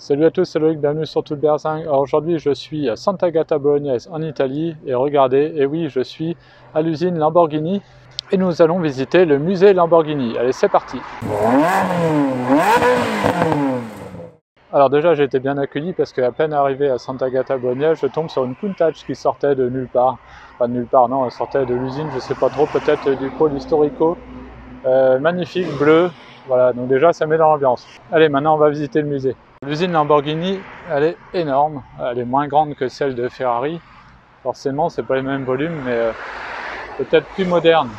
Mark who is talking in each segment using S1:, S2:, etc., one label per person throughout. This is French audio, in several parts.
S1: Salut à tous, c'est Loïc, bienvenue sur Tout le Berzing. Alors aujourd'hui je suis à Sant'Agata Bolognese en Italie et regardez, et oui je suis à l'usine Lamborghini et nous allons visiter le musée Lamborghini. Allez c'est parti. Alors déjà j'ai été bien accueilli parce qu'à peine arrivé à Sant'Agata Bolognese je tombe sur une Countach qui sortait de nulle part. Pas de nulle part non, elle sortait de l'usine, je sais pas trop, peut-être du pôle historico. Magnifique, bleu, voilà donc déjà ça met dans l'ambiance. Allez maintenant on va visiter le musée. L'usine Lamborghini, elle est énorme, elle est moins grande que celle de Ferrari. Forcément, c'est pas les mêmes volumes, mais peut-être plus moderne.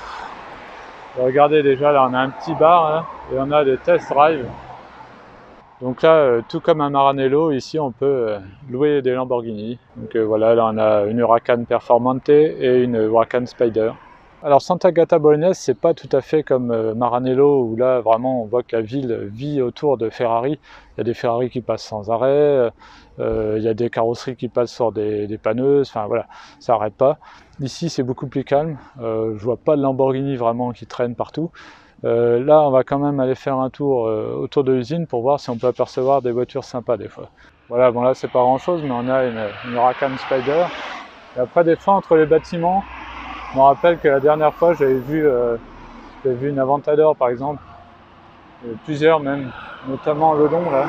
S1: Regardez déjà, là on a un petit bar là, et on a des test drive. Donc là, tout comme un Maranello, ici on peut louer des Lamborghini. Donc voilà, là on a une Huracan Performante et une Huracan Spider. Alors Sant'Agata Bolognese, c'est pas tout à fait comme Maranello où là vraiment on voit que la ville vit autour de Ferrari. Il y a des Ferrari qui passent sans arrêt, il y a des carrosseries qui passent sur des panneuses, enfin voilà, ça n'arrête pas. Ici c'est beaucoup plus calme, je vois pas de Lamborghini vraiment qui traîne partout. Là on va quand même aller faire un tour autour de l'usine pour voir si on peut apercevoir des voitures sympas des fois. Voilà, bon là c'est pas grand chose mais on a une Huracan Spider. Et après des fois entre les bâtiments, je me rappelle que la dernière fois, j'avais vu une Aventador par exemple, plusieurs même, notamment le long là.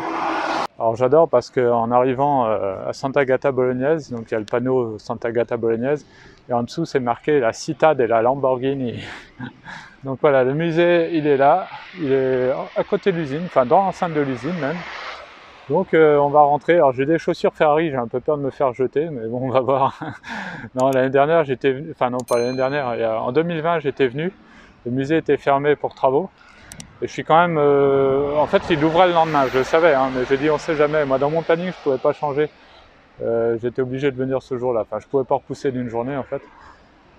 S1: Alors j'adore parce qu'en arrivant à Sant'Agata Bolognese, donc il y a le panneau Sant'Agata Bolognese, et en dessous c'est marqué la Città della Lamborghini. Donc voilà, le musée il est là, il est à côté de l'usine, enfin dans l'enceinte de l'usine même. Donc on va rentrer, alors j'ai des chaussures Ferrari, j'ai un peu peur de me faire jeter, mais bon on va voir. Non, l'année dernière j'étais venu, enfin non pas l'année dernière, en 2020 j'étais venu, le musée était fermé pour travaux, et je suis quand même, en fait il ouvrait le lendemain, je le savais, hein, mais j'ai dit on sait jamais, moi dans mon planning je pouvais pas changer, j'étais obligé de venir ce jour-là, enfin je pouvais pas repousser d'une journée en fait,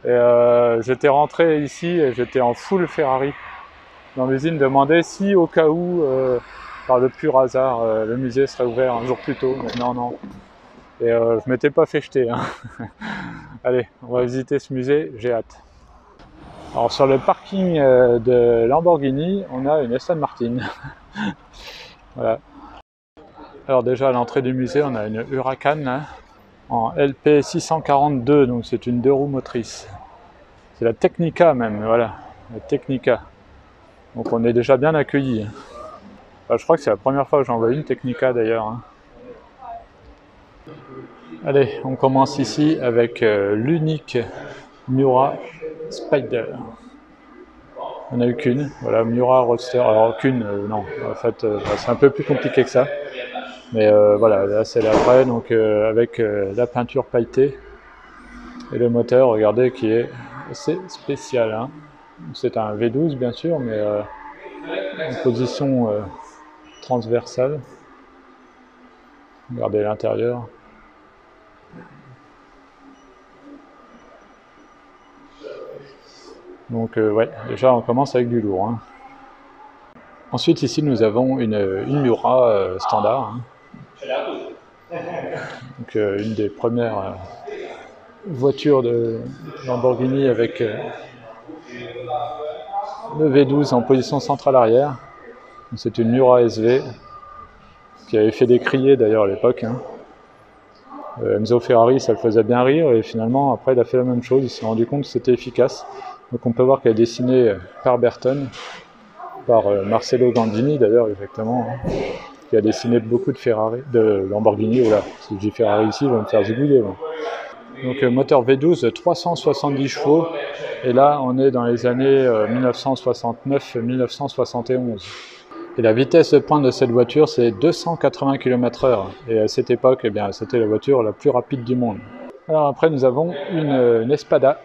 S1: et j'étais rentré ici et j'étais en full Ferrari, dans l'usine, demander si au cas où, par le pur hasard, le musée serait ouvert un jour plus tôt, mais non. Et je m'étais pas fait jeter. Hein. Allez, on va visiter ce musée, j'ai hâte. Alors sur le parking de Lamborghini, on a une Aston Martin. Voilà. Alors déjà à l'entrée du musée, on a une Huracan là, en LP 642, donc c'est une 2 roues motrices. C'est la Technica même, voilà, la Technica. Donc on est déjà bien accueillis. Enfin, je crois que c'est la première fois que j'en vois une Technica d'ailleurs. Hein. Allez, on commence ici avec l'unique Miura Spider. On n'a eu qu'une, voilà, Miura Roadster. Alors qu'une, non, en fait c'est un peu plus compliqué que ça. Mais voilà, là c'est la vraie, donc avec la peinture pailletée. Et le moteur, regardez, qui est assez spécial. Hein. C'est un V12 bien sûr, mais en position transversale. Regardez l'intérieur. Donc ouais, déjà on commence avec du lourd. Hein. Ensuite ici nous avons une Miura standard. Hein. Donc une des premières voitures de Lamborghini avec le V12 en position centrale arrière. C'est une Miura SV qui avait fait des criers d'ailleurs à l'époque. Hein. Enzo Ferrari ça le faisait bien rire et finalement après il a fait la même chose, il s'est rendu compte que c'était efficace. Donc on peut voir qu'elle est dessinée par Bertone, par Marcello Gandini d'ailleurs exactement, hein, qui a dessiné beaucoup de Lamborghini. Voilà, si je dis Ferrari ici, je vais me faire zigouiller. Bon. Donc moteur V12, 370 chevaux, et là on est dans les années 1969-1971. Et la vitesse de pointe de cette voiture c'est 280 km/h, et à cette époque, eh bien, c'était la voiture la plus rapide du monde. Alors après nous avons une Espada.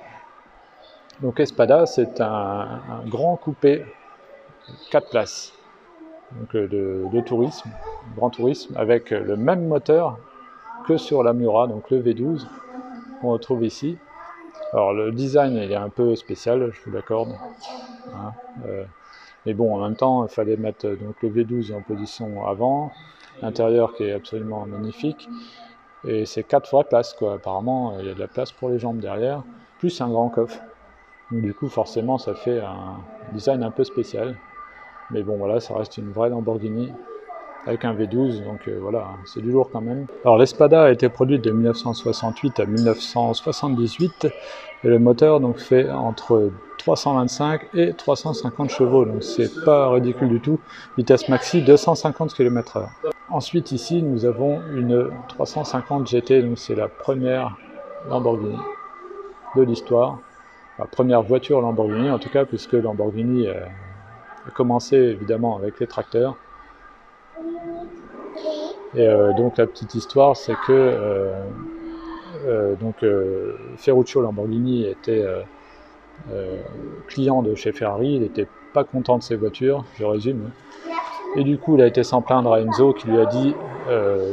S1: Donc Espada c'est un grand coupé 4 places. Donc de tourisme, grand tourisme, avec le même moteur que sur la Miura, donc le V12 qu'on retrouve ici. Alors le design il est un peu spécial, je vous l'accorde, hein, mais bon en même temps il fallait mettre donc le V12 en position avant, l'intérieur qui est absolument magnifique, et c'est 4 vraies places quoi. Apparemment il y a de la place pour les jambes derrière, plus un grand coffre, donc du coup forcément ça fait un design un peu spécial. Mais bon voilà, ça reste une vraie Lamborghini avec un V12, donc voilà, c'est du lourd quand même. Alors l'Espada a été produite de 1968 à 1978, et le moteur donc fait entre 325 et 350 chevaux, donc c'est pas ridicule du tout. Vitesse maxi 250 km/h. Ensuite ici nous avons une 350 GT, donc c'est la première Lamborghini de l'histoire, la première voiture Lamborghini en tout cas, puisque Lamborghini a commencé évidemment avec les tracteurs. Et donc la petite histoire, c'est que Ferruccio Lamborghini était client de chez Ferrari, il n'était pas content de ses voitures, je résume. Et du coup, il a été s'en plaindre à Enzo qui lui a dit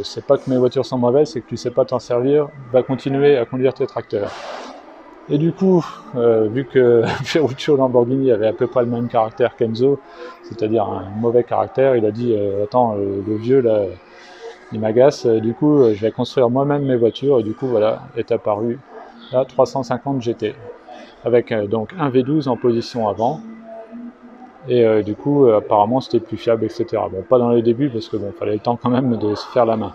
S1: c'est pas que mes voitures sont mauvaises, c'est que tu sais pas t'en servir, va continuer à conduire tes tracteurs. Et du coup, vu que Ferruccio Lamborghini avait à peu près le même caractère qu'Enzo, c'est-à-dire un mauvais caractère, il a dit attends, le vieux là, il m'agace, du coup je vais construire moi-même mes voitures, et du coup voilà, est apparu la 350 GT, avec donc un V12 en position avant, et du coup apparemment c'était plus fiable, etc. Bon, pas dans les débuts, parce que bon, fallait le temps quand même de se faire la main.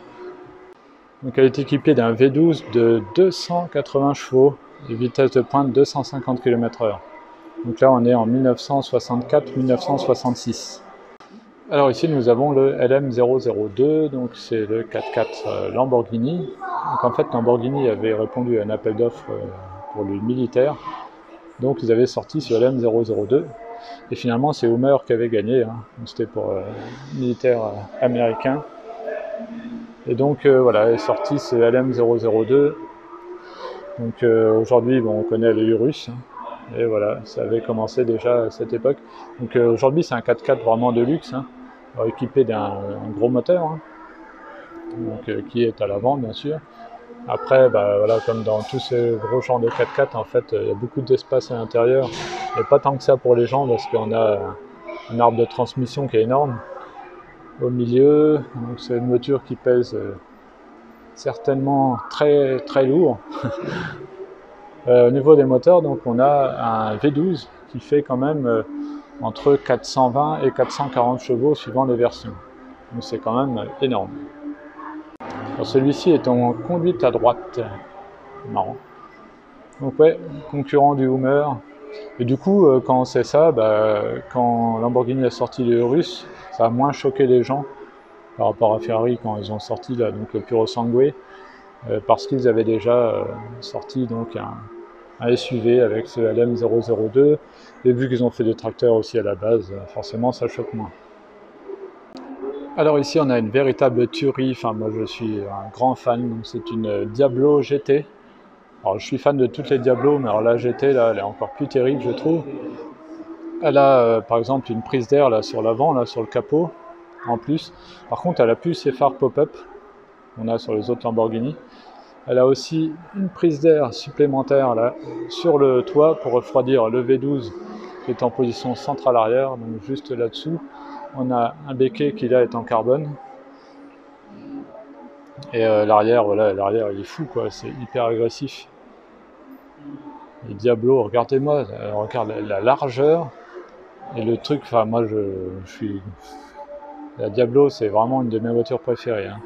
S1: Donc elle est équipée d'un V12 de 280 chevaux, et vitesse de pointe 250 km/h. Donc là on est en 1964-1966. Alors ici nous avons le LM002, donc c'est le 4x4 Lamborghini. Donc en fait Lamborghini avait répondu à un appel d'offres pour le militaire, donc ils avaient sorti ce LM002, et finalement c'est Hummer qui avait gagné, hein. C'était pour militaire américain. Et donc voilà, est sorti ce LM002. Donc aujourd'hui bon, on connaît le Urus, hein. Et voilà, ça avait commencé déjà à cette époque. Donc aujourd'hui c'est un 4x4 vraiment de luxe, hein, équipé d'un gros moteur, hein, donc, qui est à l'avant bien sûr. Après, bah, voilà, comme dans tous ces gros genres de 4x4, en fait, il y a beaucoup d'espace à l'intérieur, et pas tant que ça pour les gens, parce qu'on a un arbre de transmission qui est énorme au milieu. Donc c'est une voiture qui pèse certainement très très lourd. Au niveau des moteurs, donc on a un V12 qui fait quand même entre 420 et 440 chevaux suivant les versions. Donc c'est quand même énorme. Celui-ci est en conduite à droite. Marrant. Donc ouais, concurrent du Hummer. Et du coup, quand on sait ça, bah, quand Lamborghini a sorti le Urus, ça a moins choqué les gens par rapport à Ferrari quand ils ont sorti là, donc le Puro Sangue, parce qu'ils avaient déjà sorti donc un SUV avec ce LM002, et vu qu'ils ont fait des tracteurs aussi à la base, forcément ça choque moins. Alors ici on a une véritable tuerie, enfin moi je suis un grand fan, donc c'est une Diablo GT. Alors je suis fan de toutes les Diablo, mais alors la GT là elle est encore plus terrible je trouve. Elle a par exemple une prise d'air là sur l'avant, là sur le capot en plus. Par contre elle a plus ses phares pop-up qu'on a sur les autres Lamborghini. Elle a aussi une prise d'air supplémentaire là sur le toit pour refroidir le V12 qui est en position centrale arrière, donc juste là-dessous. On a un béquet qui là est en carbone. Et l'arrière, voilà, l'arrière il est fou quoi, c'est hyper agressif. Les Diablo, regardez-moi, regarde la largeur et le truc, enfin moi je suis... La Diablo c'est vraiment une de mes voitures préférées, hein.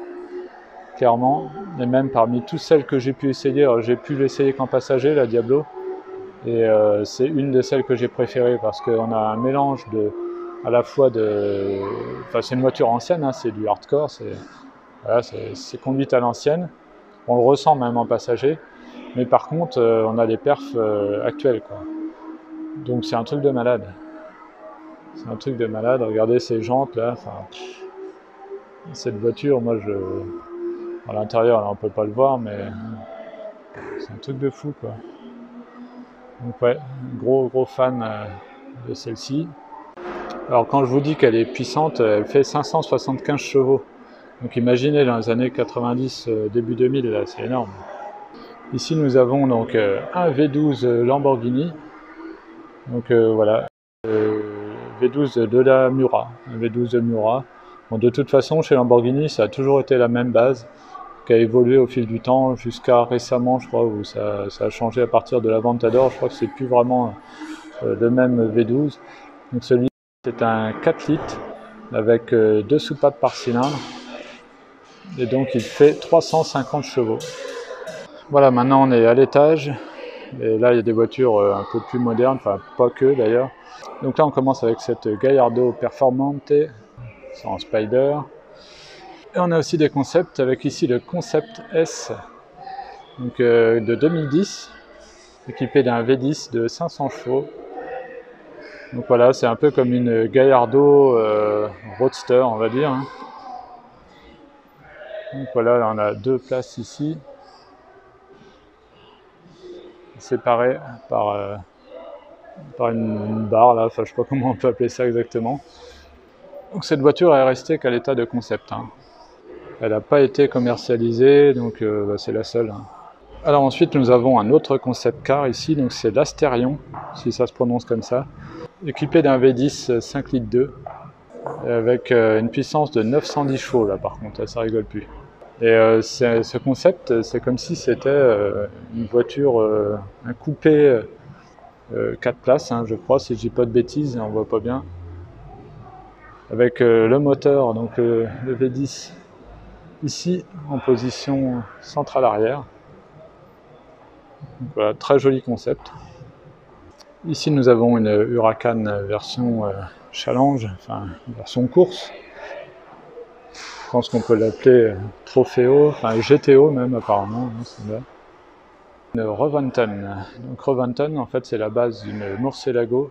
S1: Clairement, et même parmi toutes celles que j'ai pu essayer, j'ai pu l'essayer qu'en passager, la Diablo, et c'est une de celles que j'ai préférées parce qu'on a un mélange de, à la fois de... Enfin c'est une voiture ancienne, hein, c'est du hardcore, voilà, c'est conduite à l'ancienne, on le ressent même en passager, mais par contre on a des perfs actuels quoi. Donc c'est un truc de malade. C'est un truc de malade, regardez ces jantes là, enfin, cette voiture, moi je... À l'intérieur, là on peut pas le voir, mais c'est un truc de fou quoi. Donc ouais, gros fan de celle-ci. Alors quand je vous dis qu'elle est puissante, elle fait 575 chevaux. Donc imaginez dans les années 90, début 2000, là c'est énorme. Ici nous avons donc un V12 Lamborghini. Donc voilà, V12 de la Miura, un V12 de Miura. Bon, de toute façon chez Lamborghini ça a toujours été la même base, qui a évolué au fil du temps jusqu'à récemment je crois, où ça a changé à partir de l'Aventador. Je crois que c'est plus vraiment le même V12. Donc celui-ci c'est un 4 litres avec 2 soupapes par cylindre. Et donc il fait 350 chevaux. Voilà, maintenant on est à l'étage. Et là il y a des voitures un peu plus modernes, enfin pas que d'ailleurs. Donc là on commence avec cette Gallardo Performante, c'est en Spider. Et on a aussi des concepts, avec ici le Concept S, donc, de 2010, équipé d'un V10 de 500 chevaux. Donc voilà, c'est un peu comme une Gallardo Roadster, on va dire. Donc voilà, là, on a 2 places ici, séparées par une barre, là, enfin je sais pas comment on peut appeler ça exactement. Donc cette voiture est restée qu'à l'état de concept. Elle n'a pas été commercialisée, donc c'est la seule. Alors ensuite nous avons un autre concept car ici, donc c'est l'Astérion, si ça se prononce comme ça, équipé d'un V10 5 litres 2, avec une puissance de 910 chevaux là par contre, ça rigole plus. Et ce concept, c'est comme si c'était une voiture, un coupé 4 places, je crois, si je dis pas de bêtises, on voit pas bien. Avec le moteur, donc le V10, ici en position centrale arrière. Donc, voilà, très joli concept. Ici nous avons une Huracan version challenge, enfin version course. Je pense qu'on peut l'appeler Trofeo, enfin GTO même apparemment. Une Reventon. Donc Reventon en fait c'est la base d'une Murcielago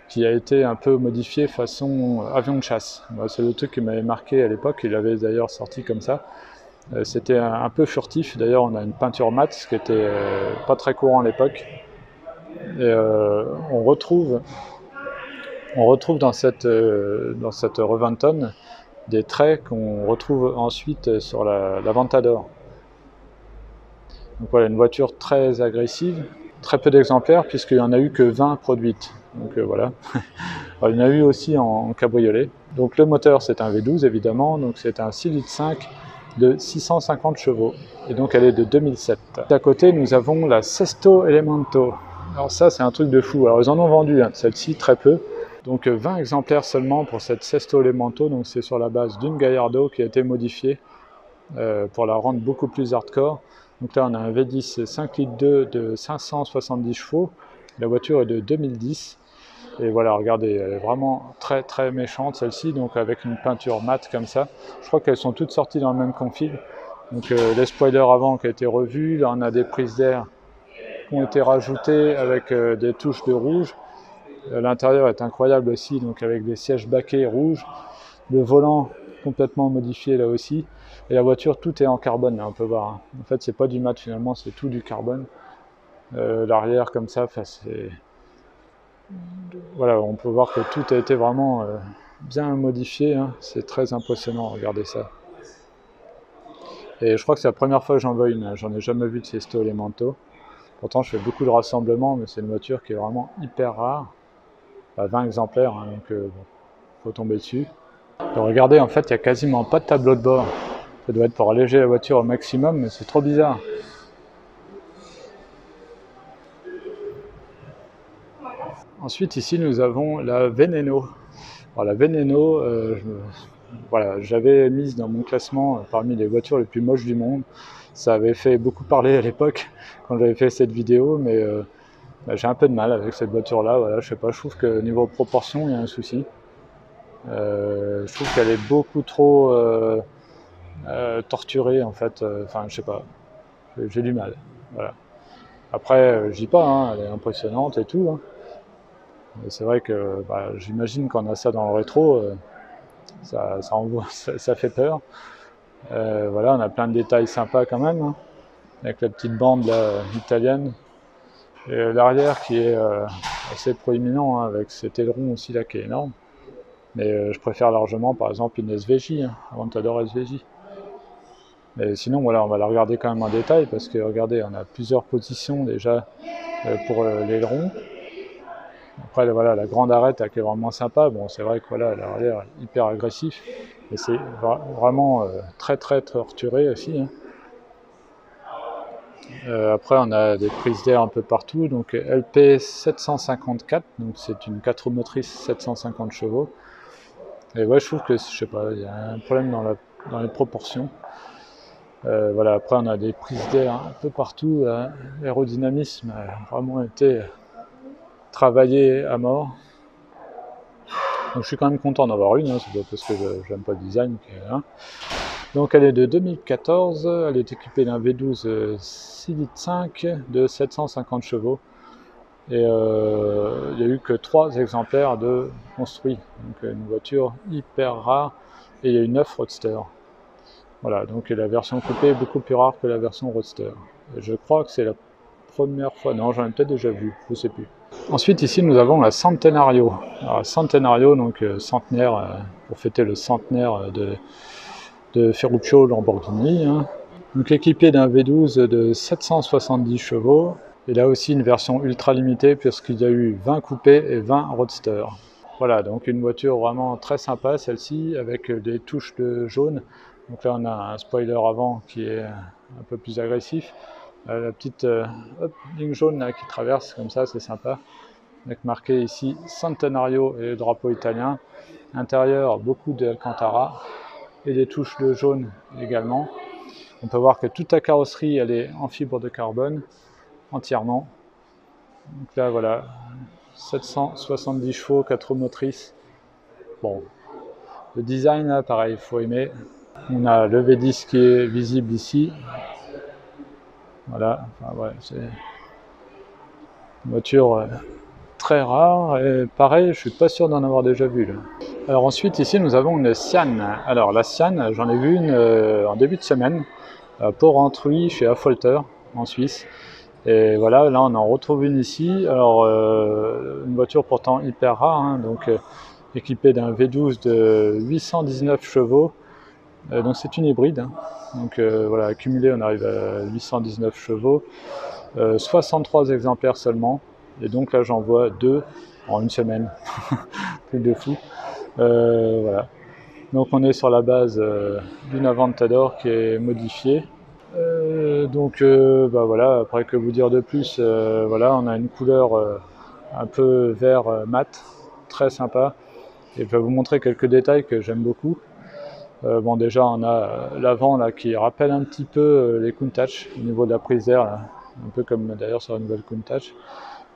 S1: qui a été un peu modifiée façon avion de chasse. C'est le truc qui m'avait marqué à l'époque, il avait d'ailleurs sorti comme ça. C'était un peu furtif, d'ailleurs on a une peinture mate, ce qui était pas très courant à l'époque. Et on retrouve dans cette Reventon des traits qu'on retrouve ensuite sur la Ventador. Donc voilà, une voiture très agressive, très peu d'exemplaires puisqu'il n'y en a eu que 20 produites. Donc voilà. Alors, il y en a eu aussi en cabriolet. Donc le moteur c'est un V12 évidemment, donc c'est un 6,5 litres de 650 chevaux. Et donc elle est de 2007. À côté nous avons la Sesto Elemento. Alors ça c'est un truc de fou. Alors ils en ont vendu celle-ci très peu. Donc 20 exemplaires seulement pour cette Sesto Elemento. Donc c'est sur la base d'une Gallardo qui a été modifiée pour la rendre beaucoup plus hardcore. Donc là on a un V10 5 litres 2 de 570 chevaux. La voiture est de 2010. Et voilà, regardez, elle est vraiment très très méchante celle-ci, donc avec une peinture mate comme ça. Je crois qu'elles sont toutes sorties dans le même config. Donc les spoilers avant qui ont été revus, là on a des prises d'air qui ont été rajoutées avec des touches de rouge. L'intérieur est incroyable aussi, donc avec des sièges baquets rouges. Le volant complètement modifié là aussi. Et la voiture, tout est en carbone, là, on peut voir. En fait, c'est pas du mat finalement, c'est tout du carbone. L'arrière comme ça, c'est... Voilà, on peut voir que tout a été vraiment bien modifié, c'est très impressionnant, regardez ça. Et je crois que c'est la première fois que j'en vois une, j'en ai jamais vu de Sesto Elemento. Pourtant je fais beaucoup de rassemblements, mais c'est une voiture qui est vraiment hyper rare. 20 exemplaires, donc bon, faut tomber dessus. Et regardez, en fait il n'y a quasiment pas de tableau de bord. Ça doit être pour alléger la voiture au maximum, mais c'est trop bizarre. Ensuite ici nous avons la Veneno. Alors, la Veneno, voilà, j'avais mise dans mon classement parmi les voitures les plus moches du monde. Ça avait fait beaucoup parler à l'époque quand j'avais fait cette vidéo, mais j'ai un peu de mal avec cette voiture-là. Voilà, je sais pas, je trouve que niveau proportion, il y a un souci. Je trouve qu'elle est beaucoup trop torturée en fait. Enfin, je sais pas, j'ai du mal. Voilà. Après, je dis pas, elle est impressionnante et tout. C'est vrai que j'imagine qu'on a ça dans le rétro, ça fait peur. Voilà, on a plein de détails sympas quand même, avec la petite bande là, italienne. Et l'arrière qui est assez proéminent, avec cet aileron aussi là qui est énorme. Mais je préfère largement par exemple une SVJ, Aventador SVJ. Mais sinon voilà, on va la regarder quand même en détail parce que regardez, on a plusieurs positions déjà pour l'aileron. Après voilà, la grande arête qui est vraiment sympa. Bon, c'est vrai que voilà, l'arrière est hyper agressif, mais c'est vraiment très très torturé aussi. Après on a des prises d'air un peu partout, donc LP 754, donc c'est une 4 roues motrices 750 chevaux, Et ouais, je trouve que, je sais pas, il y a un problème dans les proportions. Voilà, après on a des prises d'air un peu partout, l'aérodynamisme a vraiment été travaillé à mort. Donc je suis quand même content d'avoir une, hein, c'est pas parce que j'aime pas le design. Hein. Donc elle est de 2014, elle est équipée d'un V12 6,5 litres de 750 chevaux. Et il n'y a eu que 3 exemplaires de construits. Donc une voiture hyper rare. Et il y a eu 9 Roadster. Voilà, donc la version coupée est beaucoup plus rare que la version Roadster. Et je crois que c'est la première fois, non j'en ai peut-être déjà vu, je ne sais plus. Ensuite ici nous avons la Centenario. Alors, Centenario, donc centenaire, pour fêter le centenaire de Ferruccio Lamborghini. Hein. Donc équipée d'un V12 de 770 chevaux. Et là aussi une version ultra limitée puisqu'il y a eu 20 coupés et 20 Roadster. Voilà, donc une voiture vraiment très sympa celle-ci avec des touches de jaune. Donc là on a un spoiler avant qui est un peu plus agressif. La petite ligne jaune là, qui traverse comme ça, c'est sympa. Avec marqué ici Centenario et le drapeau italien. Intérieur, beaucoup de Alcantara et des touches de jaune également. On peut voir que toute la carrosserie elle est en fibre de carbone entièrement. Donc là voilà, 770 chevaux, 4 roues motrices. Bon, le design là pareil, il faut aimer. On a le V10 qui est visible ici. Voilà, enfin, ouais, c'est une voiture très rare et pareil, je suis pas sûr d'en avoir déjà vu là. Alors ensuite ici nous avons une Sian. Alors la Sian, j'en ai vu une en début de semaine à Port-Rentruy chez Affolter en Suisse. Et voilà, là on en retrouve une ici. Alors une voiture pourtant hyper rare, hein, donc équipée d'un V12 de 819 chevaux. Donc c'est une hybride. Hein. Donc voilà, accumulé on arrive à 819 chevaux. 63 exemplaires seulement. Et donc là j'en vois 2 en une semaine. Truc de fou. Voilà. Donc on est sur la base d'une Aventador qui est modifiée. Donc bah voilà, après que vous dire de plus, voilà, on a une couleur un peu vert mat, très sympa. Et je vais vous montrer quelques détails que j'aime beaucoup. Bon déjà on a l'avant là qui rappelle un petit peu les Countach au niveau de la prise d'air, un peu comme d'ailleurs sur la nouvelle Countach.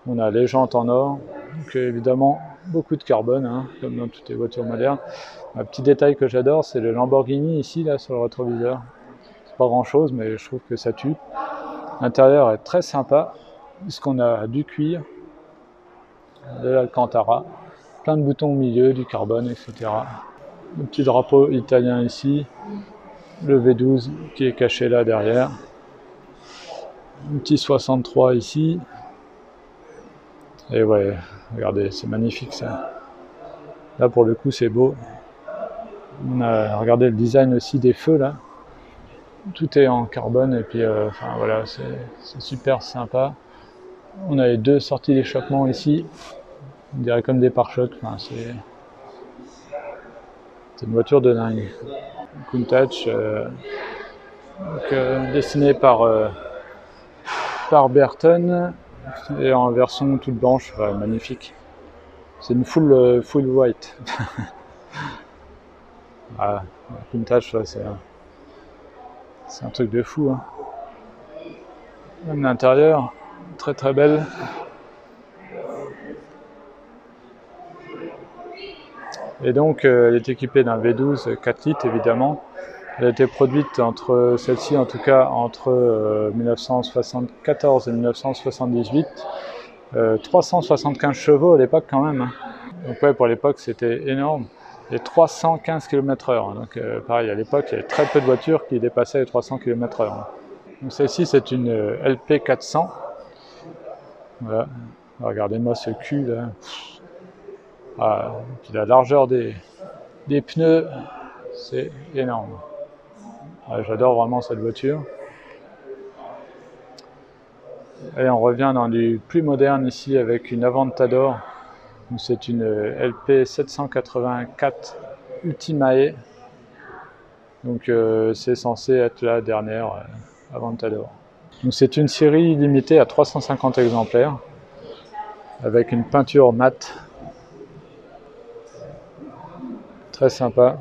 S1: On a les jantes en or, donc évidemment beaucoup de carbone, hein, comme dans toutes les voitures modernes. Un petit détail que j'adore, c'est le Lamborghini ici là sur le rétroviseur. C'est pas grand chose, mais je trouve que ça tue. L'intérieur est très sympa, puisqu'on a du cuir, de l'Alcantara, plein de boutons au milieu, du carbone, etc. Le petit drapeau italien ici, le V12 qui est caché là derrière, un petit 63 ici. Et ouais, regardez, c'est magnifique ça. Là pour le coup c'est beau. On a regardé le design aussi des feux là. Tout est en carbone et puis enfin voilà, c'est super sympa. On a les 2 sorties d'échappement ici. On dirait comme des pare-chocs. Enfin, c'est une voiture de dingue. Countach, dessinée par Burton et en version toute blanche, magnifique. C'est une full white. Ah, Countach, c'est un truc de fou. Hein. Même l'intérieur, très très belle. Et donc, elle est équipée d'un V12 4 litres évidemment. Elle a été produite entre celle-ci, en tout cas, entre 1974 et 1978. 375 chevaux à l'époque quand même. Hein. Donc ouais, pour l'époque, c'était énorme. Et 315 km/h. Donc pareil, à l'époque, il y avait très peu de voitures qui dépassaient les 300 km/h. Donc celle-ci, c'est une LP400. Voilà. Regardez-moi ce cul là. Ah, puis la largeur des pneus, c'est énorme. Ouais, j'adore vraiment cette voiture. Et on revient dans du plus moderne ici avec une Aventador. C'est une LP 784 Ultimae. Donc c'est censé être la dernière Aventador. Donc c'est une série limitée à 350 exemplaires avec une peinture mate Très sympa.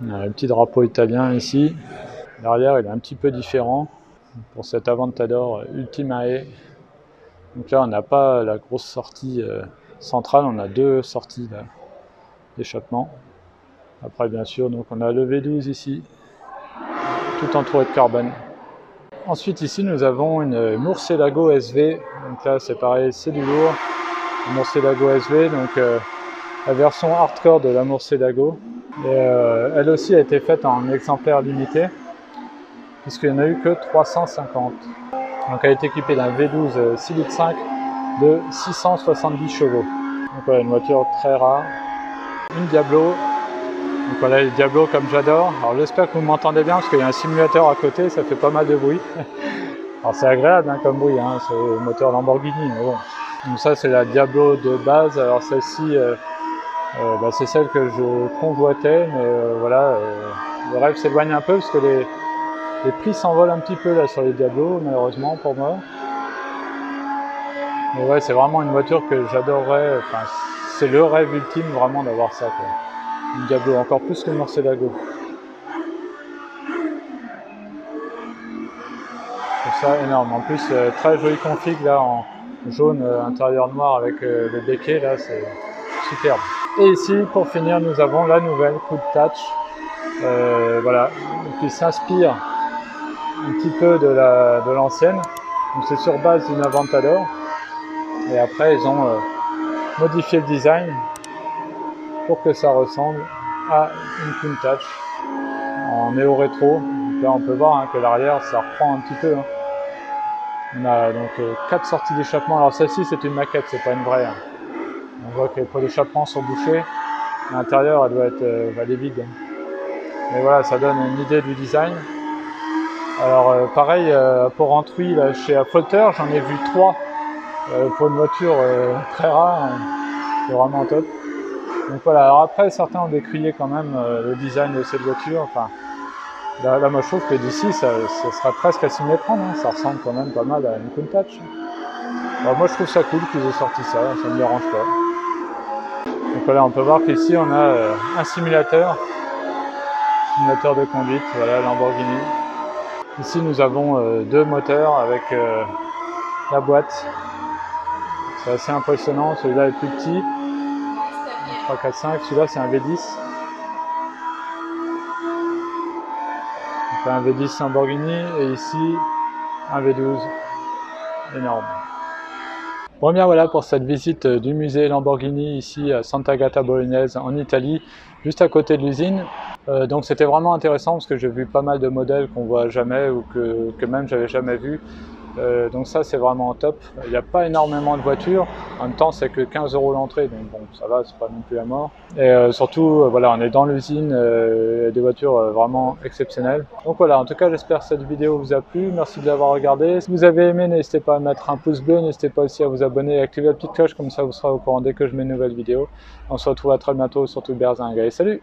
S1: On a un petit drapeau italien ici. L'arrière il est un petit peu différent pour cet Aventador Ultimae. Donc là on n'a pas la grosse sortie centrale, on a deux sorties d'échappement. Après bien sûr donc on a le V12 ici, tout entouré de carbone. Ensuite ici nous avons une Murcielago SV, donc là c'est pareil, c'est du lourd. Une Murcielago SV, donc la version hardcore de la Murcielago. Et elle aussi a été faite en exemplaire limité, puisqu'il n'y en a eu que 350. Donc elle est équipée d'un V12 6,5 litres de 670 chevaux. Donc voilà, une voiture très rare. Une Diablo. Donc voilà, les Diablo comme j'adore. Alors j'espère que vous m'entendez bien parce qu'il y a un simulateur à côté, ça fait pas mal de bruit. Alors c'est agréable hein, comme bruit, hein, c'est le moteur Lamborghini, mais bon. Donc ça c'est la Diablo de base. Alors celle-ci, c'est celle que je convoitais, mais voilà, le rêve s'éloigne un peu parce que les prix s'envolent un petit peu là sur les Diablo, malheureusement pour moi. Mais ouais, c'est vraiment une voiture que j'adorerais, enfin, c'est le rêve ultime vraiment d'avoir ça, quoi. Une Diablo, encore plus qu'une Murcielago. Je trouve ça énorme. En plus, très joli config là en jaune intérieur noir avec le béquet là, c'est superbe. Et ici, pour finir, nous avons la nouvelle Coupe Touch, voilà, qui s'inspire un petit peu de l'ancienne. Donc c'est sur base d'une Aventador. Et après, ils ont modifié le design pour que ça ressemble à une Countach en néo-rétro. Donc là, on peut voir hein, que l'arrière, ça reprend un petit peu. Hein. On a donc 4 sorties d'échappement. Alors celle-ci, c'est une maquette, c'est pas une vraie. Hein. On voit que les pots d'échappement sont bouchés. À l'intérieur, elle doit être elle est vide. Mais voilà, ça donne une idée du design. Alors pareil, pour Antwi, là, chez Affolter, j'en ai vu 3 pour une voiture très rare. Hein. C'est vraiment top. Donc voilà, alors après certains ont décrié quand même le design de cette voiture. Enfin, là moi je trouve que d'ici ça serait presque à s'y méprendre. Hein. Ça ressemble quand même pas mal à une Countach. Alors moi je trouve ça cool qu'ils aient sorti ça, ça ne me dérange pas. Donc voilà, on peut voir qu'ici on a un simulateur de conduite, voilà Lamborghini. Ici nous avons 2 moteurs avec la boîte. C'est assez impressionnant, celui-là est plus petit. 3, 4, 5, celui-là c'est un V10. Donc un V10 Lamborghini et ici un V12 énorme. Bon bien voilà pour cette visite du musée Lamborghini ici à Sant'Agata Bolognese en Italie, juste à côté de l'usine. Donc c'était vraiment intéressant parce que j'ai vu pas mal de modèles qu'on voit jamais ou que même j'avais jamais vu. Donc ça c'est vraiment top. Il n'y a pas énormément de voitures, en même temps c'est que 15 € l'entrée, donc bon ça va, c'est pas non plus la mort. Et surtout voilà, on est dans l'usine, des voitures vraiment exceptionnelles. Donc voilà, en tout cas j'espère que cette vidéo vous a plu, merci de l'avoir regardé. Si vous avez aimé, n'hésitez pas à mettre un pouce bleu, n'hésitez pas aussi à vous abonner et activer la petite cloche, comme ça vous serez au courant dès que je mets une nouvelle vidéo. On se retrouve à très bientôt sur Tout Berzing, allez salut!